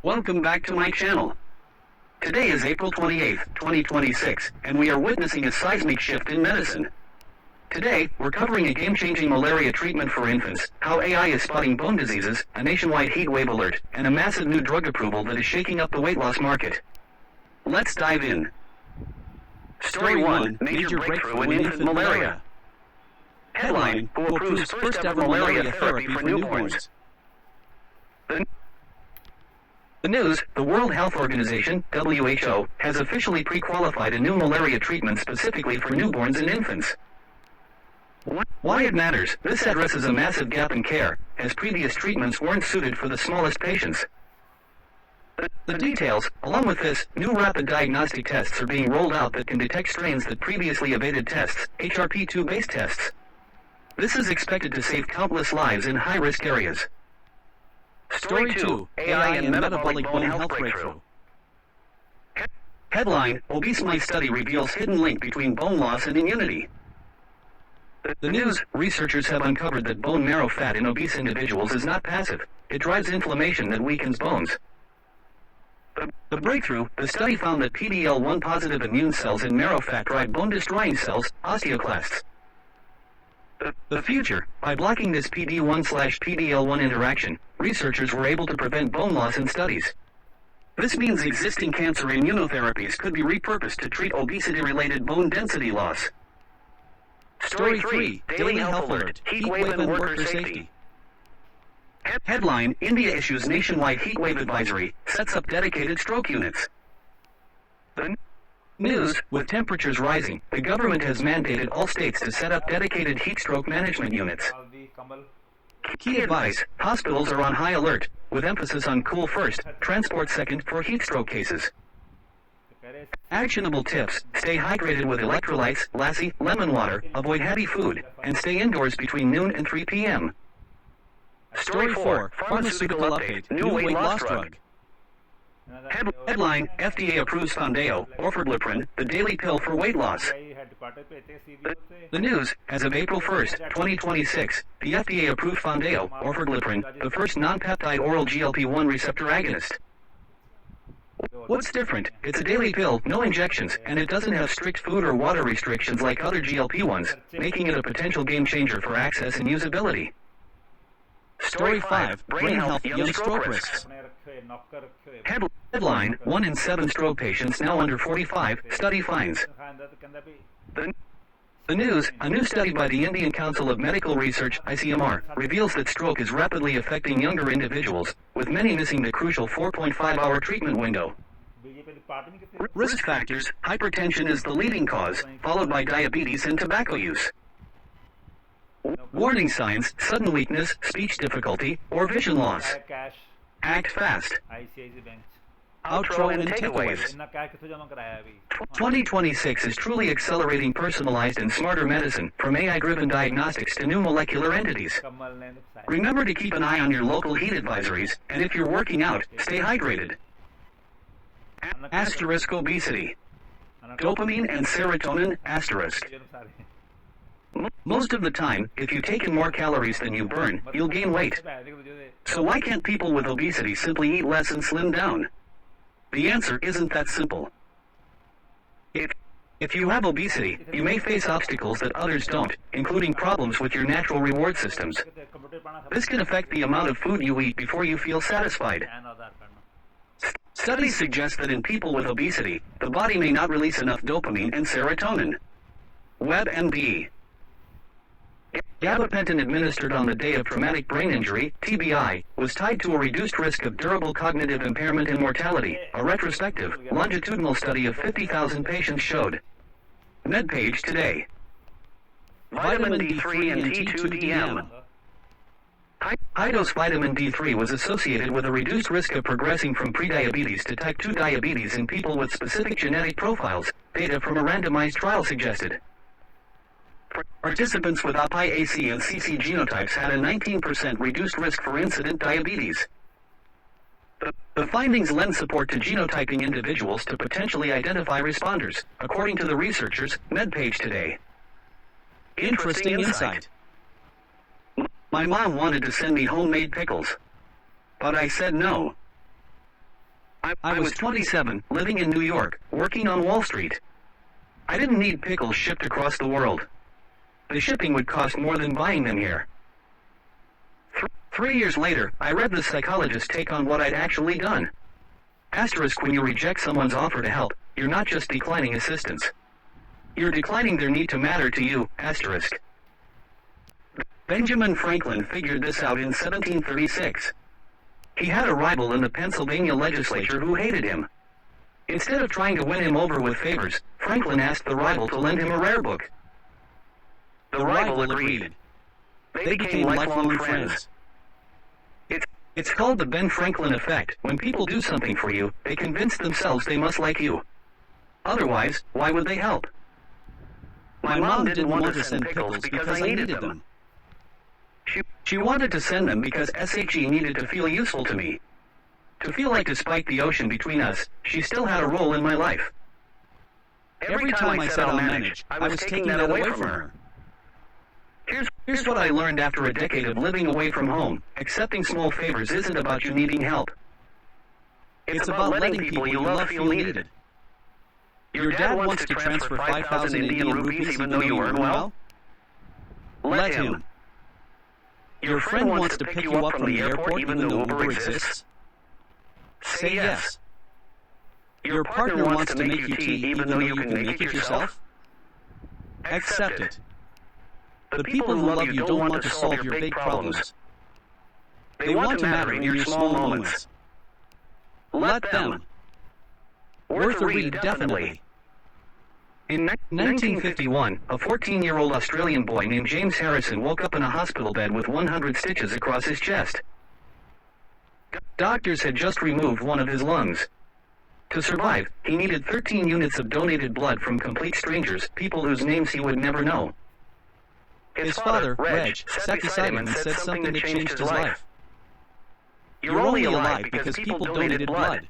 Welcome back to my channel. Today is April 28th, 2026, and we are witnessing a seismic shift in medicine. Today, we're covering a game-changing malaria treatment for infants, how AI is spotting bone diseases, a nationwide heat wave alert, and a massive new drug approval that is shaking up the weight loss market. Let's dive in. Story 1, Major Breakthrough in Infant Malaria. Headline, Who approves first ever malaria therapy for newborns? The news, the World Health Organization, WHO, has officially pre-qualified a new malaria treatment specifically for newborns and infants. Why it matters, this addresses a massive gap in care, as previous treatments weren't suited for the smallest patients. The details, along with this, new rapid diagnostic tests are being rolled out that can detect strains that previously evaded tests, HRP2-based tests. This is expected to save countless lives in high-risk areas. Story 2, AI and Metabolic Bone Health Breakthrough. Headline, Obese Mice Study Reveals Hidden Link Between Bone Loss and Immunity. The news, researchers have uncovered that bone marrow fat in obese individuals is not passive. It drives inflammation that weakens bones. The breakthrough, the study found that PD-L1 positive immune cells in marrow fat drive bone-destroying cells, osteoclasts. The future, by blocking this PD-1/PD-L1 interaction, researchers were able to prevent bone loss in studies. This means existing cancer immunotherapies could be repurposed to treat obesity-related bone density loss. Story 3, Daily Health Alert, Heat Wave and Worker Safety. Headline, India issues nationwide heat wave advisory, sets up dedicated stroke units. The news, with temperatures rising, the government has mandated all states to set up dedicated heat stroke management units. Key advice, hospitals are on high alert, with emphasis on cool first, transport second for heat stroke cases. Actionable tips, stay hydrated with electrolytes, lassi, lemon water, avoid heavy food, and stay indoors between noon and 3 p.m. Story 4, Pharmaceutical Update, New Weight Loss Drug. Headline, FDA approves Foundayo, orforglipron, the daily pill for weight loss. The news, as of April 1st, 2026, the FDA approved Foundayo, orforglipron, the first non-peptide oral GLP-1 receptor agonist. What's different? It's a daily pill, no injections, and it doesn't have strict food or water restrictions like other GLP-1s, making it a potential game-changer for access and usability. Story 5, Brain Health Young Stroke Risks. Headline, 1 in 7 stroke patients now under 45, study finds. The news, a new study by the Indian Council of Medical Research, ICMR, reveals that stroke is rapidly affecting younger individuals, with many missing the crucial 4.5-hour treatment window. Risk factors, hypertension is the leading cause, followed by diabetes and tobacco use. Warning signs, sudden weakness, speech difficulty, or vision loss. Act fast. Outro and takeaways. 2026 is truly accelerating personalized and smarter medicine, from AI-driven diagnostics to new molecular entities. Remember to keep an eye on your local heat advisories, and if you're working out, stay hydrated. Asterisk obesity. Dopamine and serotonin, asterisk. Most of the time, if you take in more calories than you burn, you'll gain weight. So why can't people with obesity simply eat less and slim down? The answer isn't that simple. If you have obesity, you may face obstacles that others don't, including problems with your natural reward systems. This can affect the amount of food you eat before you feel satisfied. Studies suggest that in people with obesity, the body may not release enough dopamine and serotonin. WebMD. Gabapentin administered on the day of traumatic brain injury, TBI, was tied to a reduced risk of durable cognitive impairment and mortality, a retrospective, longitudinal study of 50,000 patients showed. MedPage Today. Vitamin D3 and T2DM. High-dose vitamin D3 was associated with a reduced risk of progressing from prediabetes to type 2 diabetes in people with specific genetic profiles, data from a randomized trial suggested. Participants with UPI-AC and CC genotypes had a 19% reduced risk for incident diabetes. The findings lend support to genotyping individuals to potentially identify responders, according to the researchers, MedPage Today. Interesting insight. My mom wanted to send me homemade pickles, but I said no. I was 27, living in New York, working on Wall Street. I didn't need pickles shipped across the world. The shipping would cost more than buying them here. 3 years later, I read the psychologist's take on what I'd actually done. Asterisk, when you reject someone's offer to help, you're not just declining assistance. You're declining their need to matter to you, asterisk. Benjamin Franklin figured this out in 1736. He had a rival in the Pennsylvania legislature who hated him. Instead of trying to win him over with favors, Franklin asked the rival to lend him a rare book. The rival agreed. They became lifelong friends. It's called the Ben Franklin effect. When people do something for you, they convince themselves they must like you. Otherwise, why would they help? My mom didn't want to send pickles because I needed them. She wanted to send them because SHE needed to feel useful to me. To feel like despite the ocean between us, she still had a role in my life. Every time I said I'll manage, I was taking that away from her. Here's what I learned after a decade of living away from home. Accepting small favors isn't about you needing help. It's about letting people you love feel needed. Your dad wants to transfer 5,000 Indian rupees even though you earn well? Let him. Your friend wants to pick you up from the airport even though Uber exists? Say yes. Your partner wants to make you tea even though you can make it yourself? Accept it. The people who love you don't want to solve your big problems. They want to matter in your small moments. Let them. Worth a read, definitely. In 1951, a 14-year-old Australian boy named James Harrison woke up in a hospital bed with 100 stitches across his chest. Doctors had just removed one of his lungs. To survive, he needed 13 units of donated blood from complete strangers, people whose names he would never know. His father, Reg, sat beside him and said something that changed his life. You're only alive because people donated blood.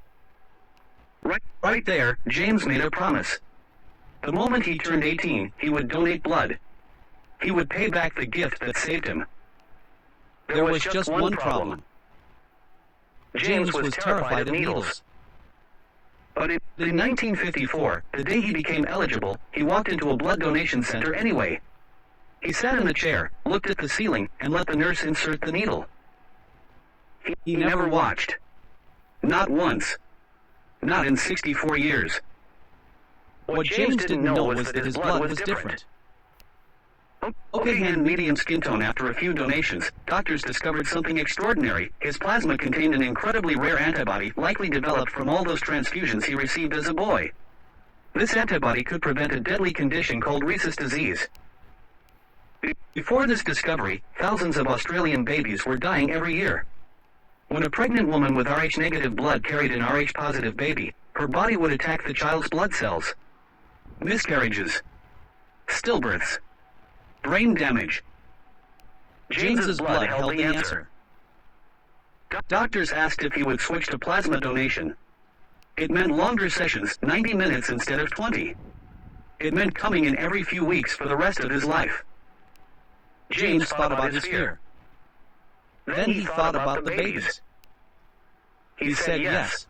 Right there, James made a promise. The moment he turned 18, he would donate blood. He would pay back the gift that saved him. There was just one problem. James was terrified of needles. But in 1954, the day he became eligible, he walked into a blood donation center anyway. He sat in the chair, looked at the ceiling, and let the nurse insert the needle. He never watched. Not once. Not in 64 years. What James didn't know was that his blood was different. Okay hand, medium skin tone. After a few donations, doctors discovered something extraordinary. His plasma contained an incredibly rare antibody, likely developed from all those transfusions he received as a boy. This antibody could prevent a deadly condition called rhesus disease. Before this discovery, thousands of Australian babies were dying every year. When a pregnant woman with Rh-negative blood carried an Rh-positive baby, her body would attack the child's blood cells. Miscarriages, stillbirths, brain damage. James's blood held the answer. Doctors asked if he would switch to plasma donation. It meant longer sessions, 90 minutes instead of 20. It meant coming in every few weeks for the rest of his life. James thought about his fear. Then he thought about the babies. He said yes.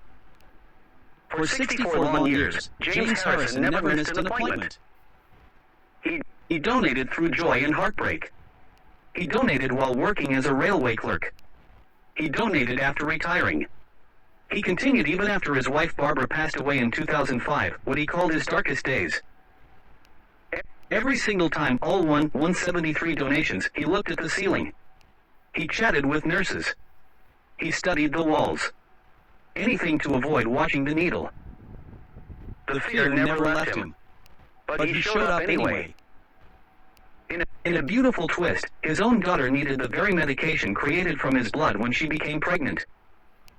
For 64 long years, James Harrison never missed an appointment. He donated through joy and heartbreak. He donated while working as a railway clerk. He donated after retiring. He continued even after his wife Barbara passed away in 2005, what he called his darkest days. Every single time, all 173 donations, he looked at the ceiling. He chatted with nurses. He studied the walls. Anything to avoid watching the needle. The fear never left him. But he showed up anyway. In a beautiful twist, his own daughter needed the very medication created from his blood when she became pregnant.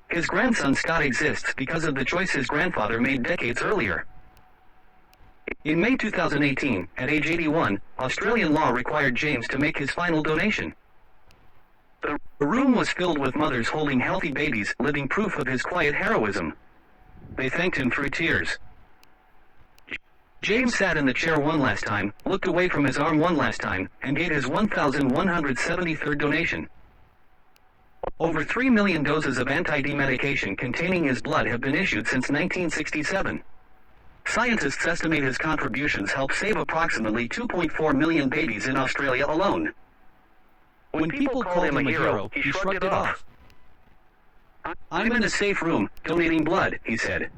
His grandson Scott exists because of the choice his grandfather made decades earlier. In May 2018, at age 81, Australian law required James to make his final donation. The room was filled with mothers holding healthy babies, living proof of his quiet heroism. They thanked him through tears. James sat in the chair one last time, looked away from his arm one last time, and gave his 1,173rd donation. Over 3 million doses of anti-D medication containing his blood have been issued since 1967. Scientists estimate his contributions help save approximately 2.4 million babies in Australia alone. When people called him a hero, he shrugged it off. "I'm in a safe room, donating blood," he said.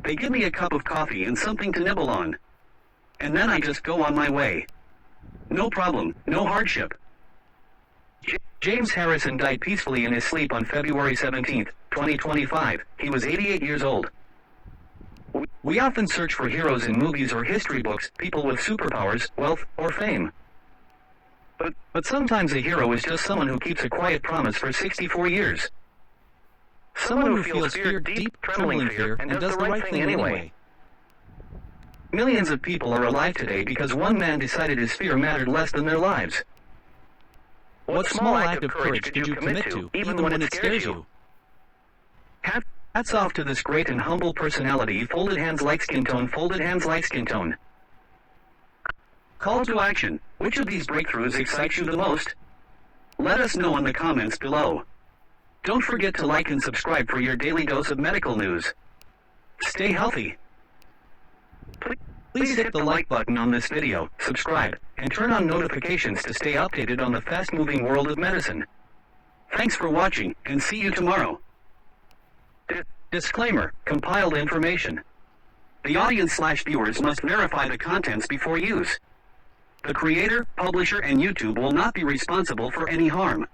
"They give me a cup of coffee and something to nibble on. And then I just go on my way. No problem, no hardship." James Harrison died peacefully in his sleep on February 17, 2025. He was 88 years old. We often search for heroes in movies or history books, people with superpowers, wealth, or fame. But sometimes a hero is just someone who keeps a quiet promise for 64 years. Someone who feels fear, deep, trembling fear, and does the right thing anyway. Millions of people are alive today because one man decided his fear mattered less than their lives. What small act of courage could you commit to, even when it scares you? Hats off to this great and humble personality. Folded hands like skin tone, folded hands like skin tone. Call to action. Which of these breakthroughs excites you the most? Let us know in the comments below. Don't forget to like and subscribe for your daily dose of medical news. Stay healthy. Please hit the like button on this video, subscribe, and turn on notifications to stay updated on the fast-moving world of medicine. Thanks for watching, and see you tomorrow. Disclaimer: compiled information. The audience/viewers must verify the contents before use. The creator, publisher, and YouTube will not be responsible for any harm.